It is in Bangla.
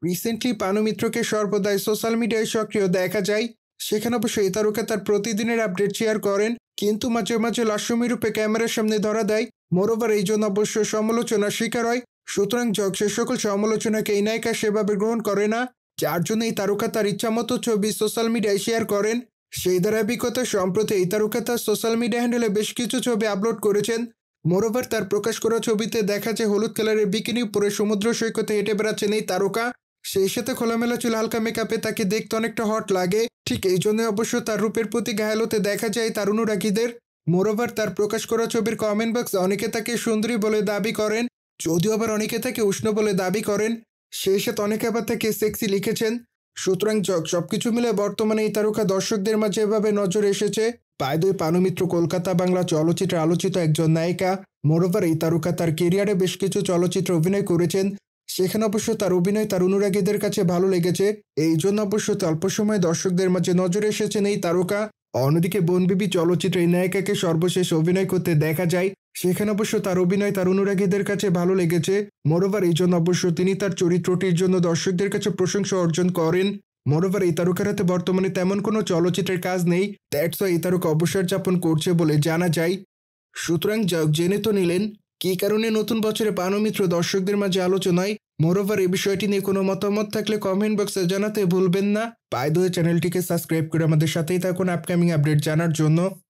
রিসেন্টলি পানু মিত্রকে সর্বদাই সোশ্যাল মিডিয়ায় সক্রিয় দেখা যায়। সেখানে অবশ্য এই তারকা তার প্রতিদিনের আপডেট শেয়ার করেন, কিন্তু মাঝে মাঝে লাস্যময়ী রূপে ক্যামেরার সামনে ধরা দেয়। মোরওভার এই জন্য অবশ্য সমালোচনার শিকার হয়। সুতরাং সে সকল সমালোচনাকে এই নায়িকা সেভাবে গ্রহণ করে না, যার জন্য এই তারকা তার ইচ্ছামতো ছবি সোশ্যাল মিডিয়ায় শেয়ার করেন। সেই ধারাবাহিকতা সম্প্রতি এই তারকা তার সোশ্যাল মিডিয়া হ্যান্ডেলে বেশ কিছু ছবি আপলোড করেছেন। মোরওভার তার প্রকাশ করা ছবিতে দেখা যায় হলুদ কালারের বিকিনি পরে সমুদ্র সৈকতে হেঁটে বেড়াচ্ছেন এই তারকা। সেই সাথে খোলামেলা চুল, হালকা মেকআপে তাকে দেখতে অনেকটা হট লাগে। ঠিক এই জন্য অবশ্য তার রূপের প্রতি ঘায়াল হতে দেখা যায় তার অনুরাগীদের। মোরওভার তার প্রকাশ করা ছবির কমেন্ট বক্সে অনেকে তাকে সুন্দরী বলে দাবি করেন, যদিও আবার অনেকে তাকে উষ্ণ বলে দাবি করেন। সেই সাথে অনেকে আবার তাকে সেক্সি লিখেছেন। সুতরাং সবকিছু মিলে বর্তমানে এই তারকা দর্শকদের মাঝে এভাবে নজরে এসেছে। পায়দই পানু মিত্র কলকাতা বাংলা চলচ্চিত্রে আলোচিত একজন নায়িকা। মোরওভার এই তারকা তার কেরিয়ারে বেশ কিছু চলচ্চিত্রে অভিনয় করেছেন। সেখানে অবশ্য তার অভিনয় তার অনুরাগীদের কাছে ভালো লেগেছে। এই জন্য অবশ্য অল্প সময় দর্শকদের মাঝে নজরে এসেছেন এই তারকা। অন্যদিকে বনবিবি চলচ্চিত্রে এই নায়িকাকে সর্বশেষ অভিনয় করতে দেখা যায়। সেখানে অবশ্য তার অভিনয় তার অনুরাগীদের কাছে ভালো লেগেছে। মোরওভার এই জন্য অবশ্য তিনি তার চরিত্রটির জন্য দর্শকদের কাছে প্রশংসা অর্জন করেন। মোরওভার এই তারকার হাতে বর্তমানে তেমন কোনো চলচ্চিত্রের কাজ নেই, দ্যাটস ওয়াই এই তারকা অবসর যাপন করছে বলে জানা যায়। সুতরাং জেনে তো নিলেন কী কারণে নতুন বছরে পানু মিত্র দর্শকদের মাঝে আলোচনায়। মোরওভার এই বিষয়টি নিয়ে কোনো মতামত থাকলে কমেন্ট বক্সে জানাতে ভুলবেন না। বাই দ্য ওয়ে, চ্যানেলটিকে সাবস্ক্রাইব করে আমাদের সাথেই থাকুন আপকামিং আপডেট জানার জন্য।